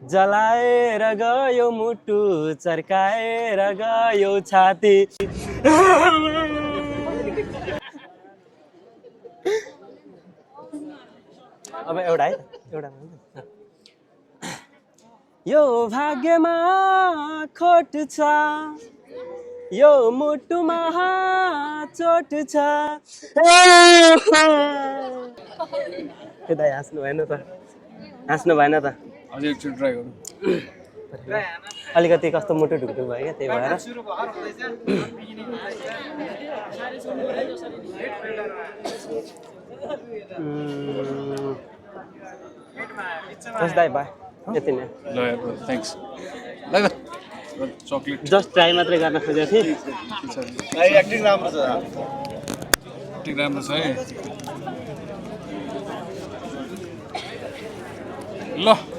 जलाएर गयो मुटु चर्काएर गयो छाती अब एउटा है एउटा यो भाग्यमा खोट छ यो मुटुमा चोट छ दाइ हाँस्नु भएन त हाँस्नु भएन त अझै एकचोटि ट्राई गरौँ अलिकति कस्तो मुटु ढुकढुक भयो क्या त्यही भएर दाइ भयो यति नै ल यार थ्याङ्क्स ल चक्लेट जस्ट ट्राई मात्रै गर्न खोजेको थिएँ एक्टिङ राम्रो छ एक्टिङ राम्रो छ है ल